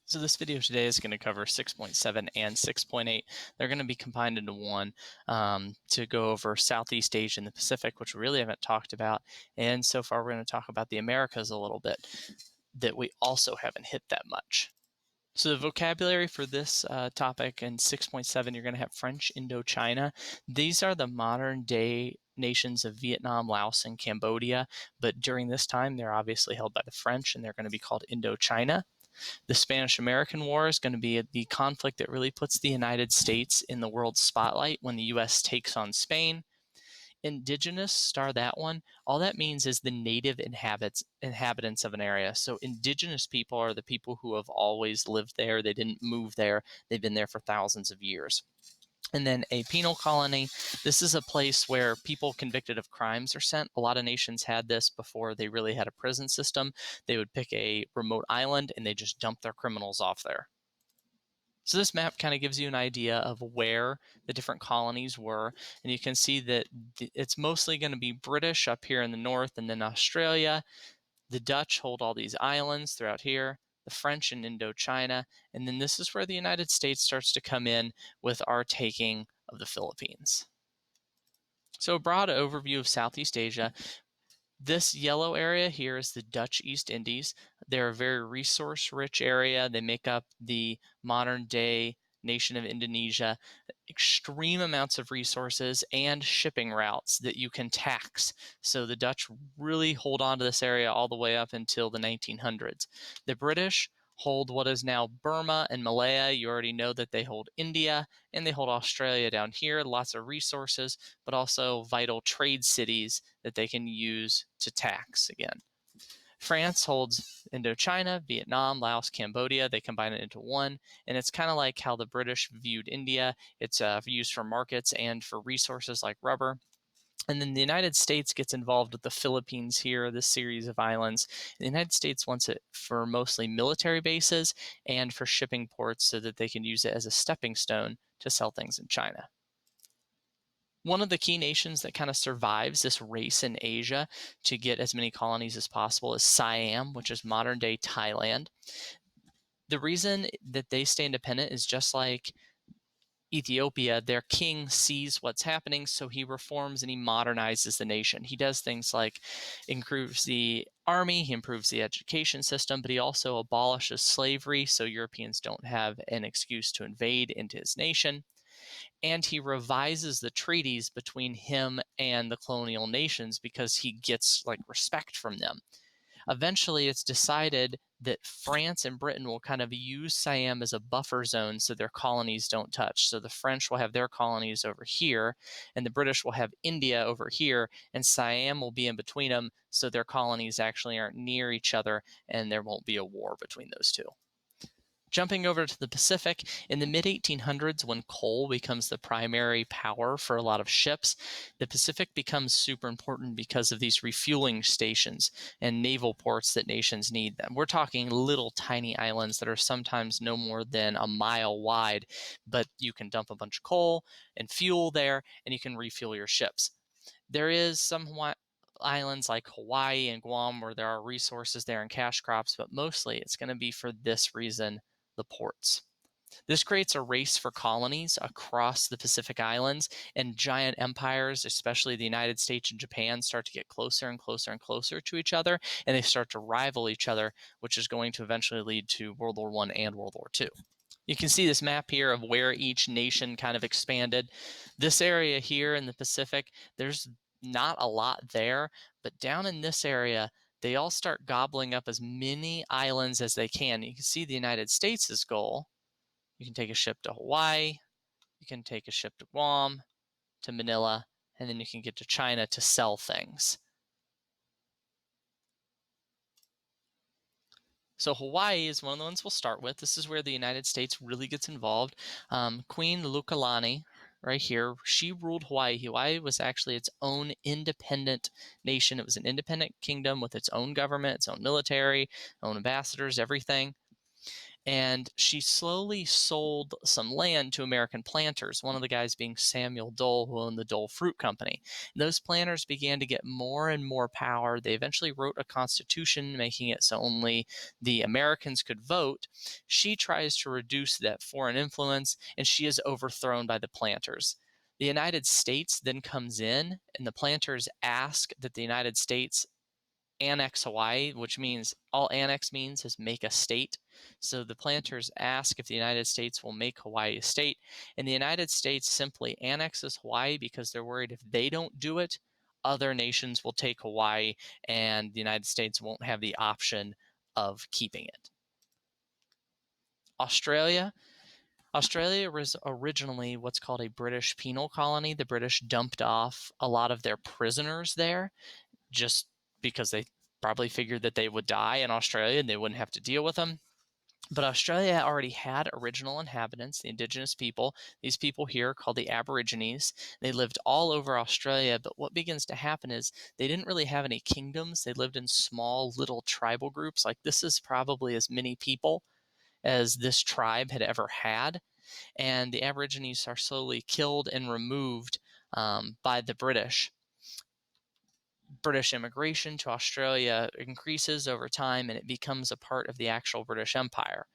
So this video today is going to cover 6.7 and 6.8. They're going to be combined into one to go over Southeast Asia and the Pacific, which we really haven't talked about. And so far, we're going to talk about the Americas a little bit that we also haven't hit that much. So the vocabulary for this topic in 6.7, you're going to have French Indochina. These are the modern day nations of Vietnam, Laos, and Cambodia. But during this time, they're obviously held by the French, and they're going to be called Indochina. The Spanish-American War is going to be the conflict that really puts the United States in the world spotlight when the U.S. takes on Spain. Indigenous, star that one. All that means is the native inhabitants of an area. So indigenous people are the people who have always lived there. They didn't move there. They've been there for thousands of years. And then a penal colony. This is a place where people convicted of crimes are sent. A lot of nations had this before they really had a prison system. They would pick a remote island and they just dump their criminals off there. So this map kind of gives you an idea of where the different colonies were. And you can see that it's mostly going to be British up here in the north, and then Australia. The Dutch hold all these islands throughout here, the French in Indochina, and then this is where the United States starts to come in with our taking of the Philippines. So a broad overview of Southeast Asia. This yellow area here is the Dutch East Indies. They're a very resource-rich area. They make up the modern-day nation of Indonesia. Extreme amounts of resources and shipping routes that you can tax. So the Dutch really hold on to this area all the way up until the 1900s. The British hold what is now Burma and Malaya. You already know that they hold India, and they hold Australia down here. Lots of resources, but also vital trade cities that they can use to tax again. France holds Indochina, Vietnam, Laos, Cambodia. They combine it into one, and it's kind of like how the British viewed India. It's used for markets and for resources like rubber. And then the United States gets involved with the Philippines here, this series of islands. The United States wants it for mostly military bases and for shipping ports so that they can use it as a stepping stone to sell things in China. One of the key nations that kind of survives this race in Asia to get as many colonies as possible is Siam, which is modern-day Thailand. The reason that they stay independent is just like Ethiopia, their king sees what's happening, so he reforms and he modernizes the nation. He does things like improves the army, he improves the education system, but he also abolishes slavery so Europeans don't have an excuse to invade into his nation. And he revises the treaties between him and the colonial nations because he gets like respect from them. Eventually, it's decided that France and Britain will kind of use Siam as a buffer zone so their colonies don't touch. So the French will have their colonies over here, and the British will have India over here, and Siam will be in between them so their colonies actually aren't near each other and there won't be a war between those two. Jumping over to the Pacific, in the mid-1800s, when coal becomes the primary power for a lot of ships, the Pacific becomes super important because of these refueling stations and naval ports that nations need them. We're talking little tiny islands that are sometimes no more than a mile wide, but you can dump a bunch of coal and fuel there, and you can refuel your ships. There is some islands like Hawaii and Guam where there are resources there and cash crops, but mostly it's going to be for this reason, the ports. This creates a race for colonies across the Pacific Islands, and giant empires, especially the United States and Japan, start to get closer and closer and closer to each other, and they start to rival each other, which is going to eventually lead to World War I and World War II. You can see this map here of where each nation kind of expanded. This area here in the Pacific, there's not a lot there, but down in this area, they all start gobbling up as many islands as they can. You can see the United States' goal. You can take a ship to Hawaii, you can take a ship to Guam, to Manila, and then you can get to China to sell things. So Hawaii is one of the ones we'll start with. This is where the United States really gets involved. Queen Lukalani, right here, she ruled Hawaii. Hawaii was actually its own independent nation. It was an independent kingdom with its own government, its own military, own ambassadors, everything. And she slowly sold some land to American planters, one of the guys being Samuel Dole, who owned the Dole Fruit Company. And those planters began to get more and more power. They eventually wrote a constitution making it so only the Americans could vote. She tries to reduce that foreign influence, and she is overthrown by the planters. The United States then comes in, and the planters ask that the United States annex Hawaii, which means all annex means is make a state. So the planters ask if the United States will make Hawaii a state, and the United States simply annexes Hawaii because they're worried if they don't do it, other nations will take Hawaii, and the United States won't have the option of keeping it. Australia. Australia was originally what's called a British penal colony. The British dumped off a lot of their prisoners there just because they probably figured that they would die in Australia and they wouldn't have to deal with them. But Australia already had original inhabitants, the indigenous people. These people here are called the Aborigines. They lived all over Australia, but what begins to happen is they didn't really have any kingdoms. They lived in small little tribal groups. Like this is probably as many people as this tribe had ever had. And the Aborigines are slowly killed and removed by the British. British immigration to Australia increases over time and it becomes a part of the actual British Empire.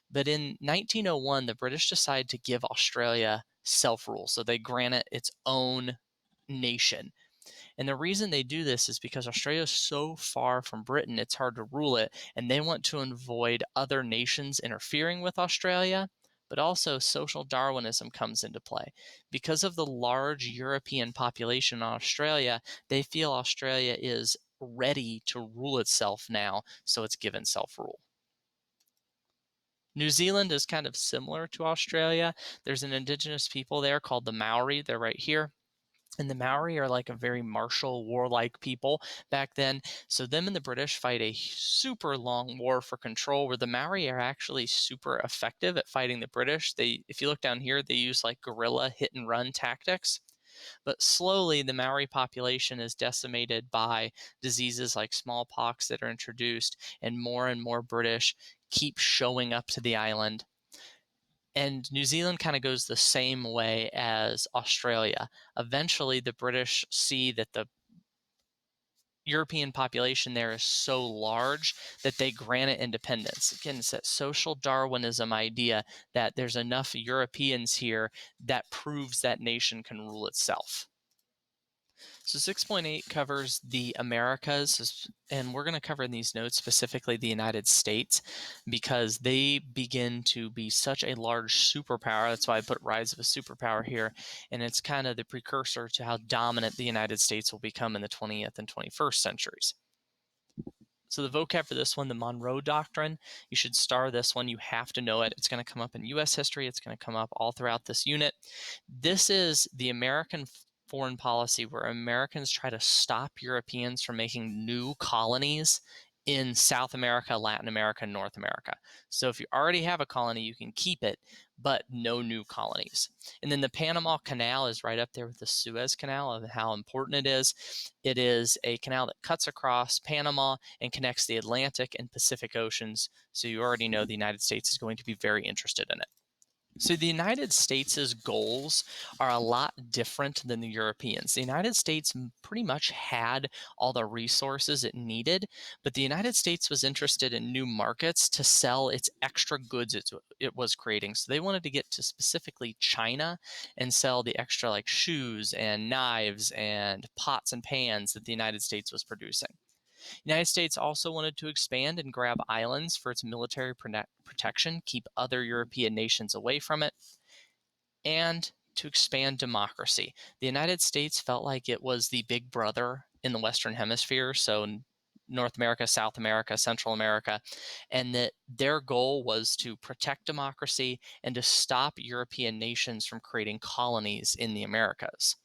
But in 1901, the British decide to give Australia self-rule. So they grant it its own nation. And the reason they do this is because Australia is so far from Britain, it's hard to rule it, and they want to avoid other nations interfering with Australia. But also, social Darwinism comes into play. Because of the large European population in Australia, they feel Australia is ready to rule itself now, so it's given self rule. New Zealand is kind of similar to Australia. There's an indigenous people there called the Maori. They're right here. And the Maori are like a very martial, warlike people back then. So them and the British fight a super long war for control where the Maori are actually super effective at fighting the British. If you look down here, they use like guerrilla hit and run tactics. But slowly, the Maori population is decimated by diseases like smallpox that are introduced, and more British keep showing up to the island. And New Zealand kind of goes the same way as Australia. Eventually, the British see that the European population there is so large that they grant it independence. Again, it's that social Darwinism idea that there's enough Europeans here that proves that nation can rule itself. So 6.8 covers the Americas, and we're going to cover in these notes specifically the United States because they begin to be such a large superpower. That's why I put rise of a superpower here, and it's kind of the precursor to how dominant the United States will become in the 20th and 21st centuries. So the vocab for this one, the Monroe Doctrine, you should star this one. You have to know it. It's going to come up in U.S. history. It's going to come up all throughout this unit. This is the American foreign policy where Americans try to stop Europeans from making new colonies in South America, Latin America, and North America. So if you already have a colony, you can keep it, but no new colonies. And then the Panama Canal is right up there with the Suez Canal of how important it is. It is a canal that cuts across Panama and connects the Atlantic and Pacific Oceans. So you already know the United States is going to be very interested in it. So the United States' goals are a lot different than the Europeans. The United States pretty much had all the resources it needed, but the United States was interested in new markets to sell its extra goods it was creating. So they wanted to get to specifically China and sell the extra like shoes and knives and pots and pans that the United States was producing. The United States also wanted to expand and grab islands for its military protection, keep other European nations away from it, and to expand democracy. The United States felt like it was the big brother in the Western Hemisphere, so North America, South America, Central America, and that their goal was to protect democracy and to stop European nations from creating colonies in the Americas.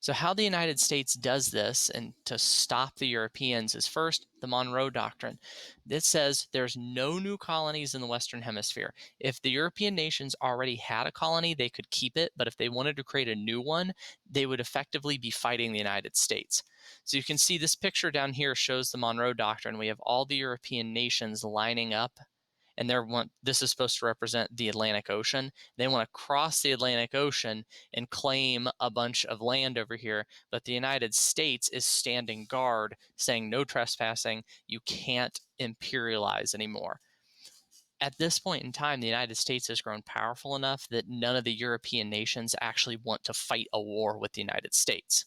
So how the United States does this and to stop the Europeans is first the Monroe Doctrine. This says there's no new colonies in the Western Hemisphere. If the European nations already had a colony, they could keep it, but if they wanted to create a new one, they would effectively be fighting the United States. So you can see this picture down here shows the Monroe Doctrine. We have all the European nations lining up, and this is supposed to represent the Atlantic Ocean. They want to cross the Atlantic Ocean and claim a bunch of land over here, but the United States is standing guard, saying no trespassing, you can't imperialize anymore. At this point in time, the United States has grown powerful enough that none of the European nations actually want to fight a war with the United States.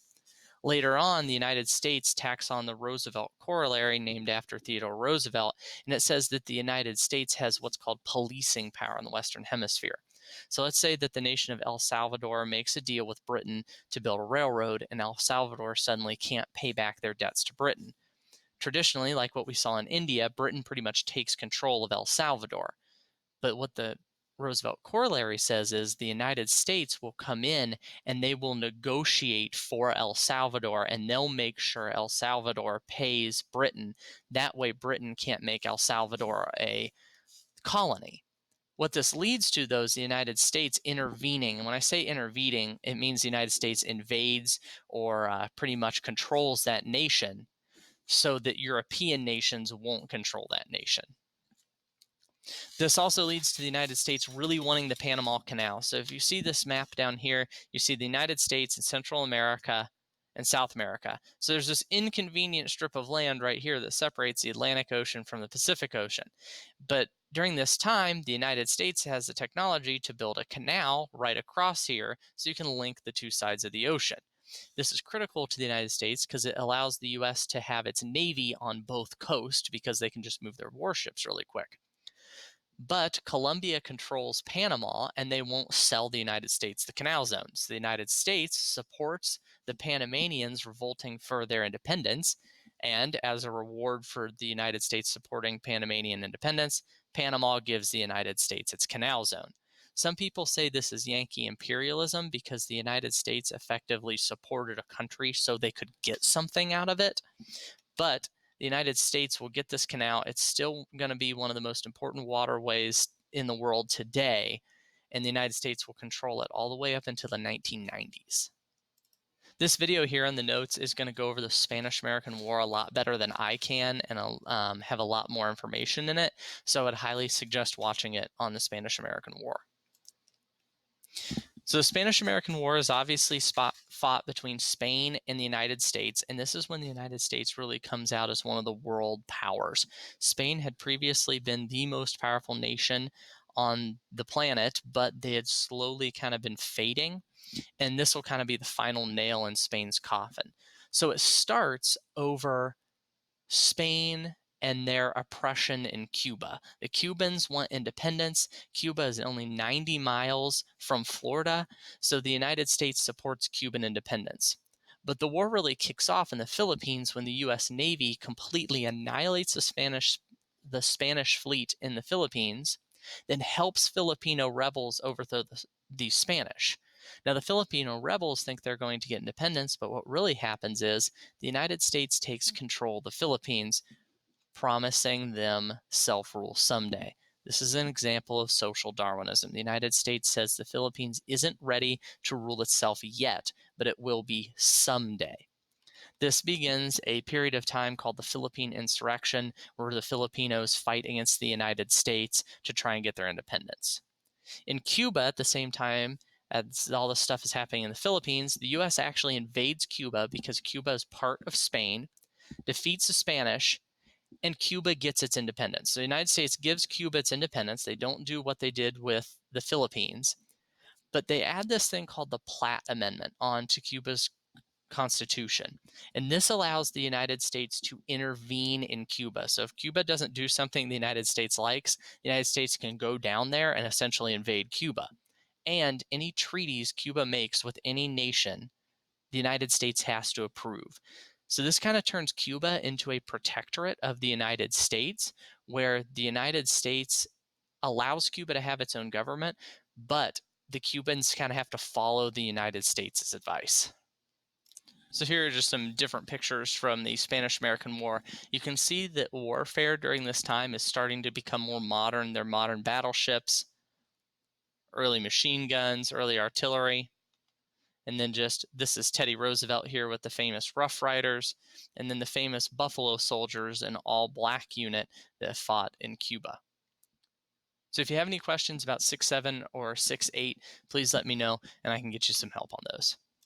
Later on, the United States tacks on the Roosevelt Corollary, named after Theodore Roosevelt, and it says that the United States has what's called policing power in the Western Hemisphere. So let's say that the nation of El Salvador makes a deal with Britain to build a railroad, and El Salvador suddenly can't pay back their debts to Britain. Traditionally, like what we saw in India, Britain pretty much takes control of El Salvador. But what the Roosevelt Corollary says is the United States will come in and they will negotiate for El Salvador, and they'll make sure El Salvador pays Britain. That way, Britain can't make El Salvador a colony. What this leads to, though, is the United States intervening. And when I say intervening, it means the United States invades or pretty much controls that nation so that European nations won't control that nation. This also leads to the United States really wanting the Panama Canal. So if you see this map down here, you see the United States and Central America and South America. So there's this inconvenient strip of land right here that separates the Atlantic Ocean from the Pacific Ocean. But during this time, the United States has the technology to build a canal right across here so you can link the two sides of the ocean. This is critical to the United States because it allows the U.S. to have its Navy on both coasts because they can just move their warships really quick. But Colombia controls Panama, and they won't sell the United States the canal zones. The United States supports the Panamanians revolting for their independence, and as a reward for the United States supporting Panamanian independence, Panama gives the United States its canal zone. Some people say this is Yankee imperialism because the United States effectively supported a country so they could get something out of it. But the United States will get this canal. It's still going to be one of the most important waterways in the world today, and the United States will control it all the way up until the 1990s. This video here in the notes is going to go over the Spanish-American War a lot better than I can and have a lot more information in it, so I would highly suggest watching it on the Spanish-American War. So the Spanish-American War is obviously fought between Spain and the United States, and this is when the United States really comes out as one of the world powers. Spain had previously been the most powerful nation on the planet, but they had slowly kind of been fading, and this will kind of be the final nail in Spain's coffin. So it starts over Spain and their oppression in Cuba. The Cubans want independence. Cuba is only 90 miles from Florida, so the United States supports Cuban independence. But the war really kicks off in the Philippines when the U.S. Navy completely annihilates the Spanish fleet in the Philippines, then helps Filipino rebels overthrow the Spanish. Now, the Filipino rebels think they're going to get independence, but what really happens is the United States takes control of the Philippines, promising them self-rule someday. This is an example of social Darwinism. The United States says the Philippines isn't ready to rule itself yet, but it will be someday. This begins a period of time called the Philippine Insurrection, where the Filipinos fight against the United States to try and get their independence. In Cuba, at the same time as all this stuff is happening in the Philippines, the U.S. actually invades Cuba because Cuba is part of Spain, defeats the Spanish, and Cuba gets its independence. So the United States gives Cuba its independence. They don't do what they did with the Philippines, but they add this thing called the Platt Amendment onto Cuba's constitution. And this allows the United States to intervene in Cuba. So if Cuba doesn't do something the United States likes, the United States can go down there and essentially invade Cuba. And any treaties Cuba makes with any nation, the United States has to approve. So this kind of turns Cuba into a protectorate of the United States, where the United States allows Cuba to have its own government, but the Cubans kind of have to follow the United States' advice. So here are just some different pictures from the Spanish-American War. You can see that warfare during this time is starting to become more modern. They're modern battleships, early machine guns, early artillery. And then this is Teddy Roosevelt here with the famous Rough Riders, and then the famous Buffalo Soldiers, an all-black unit that fought in Cuba. So if you have any questions about 6.7 or 6.8, please let me know and I can get you some help on those.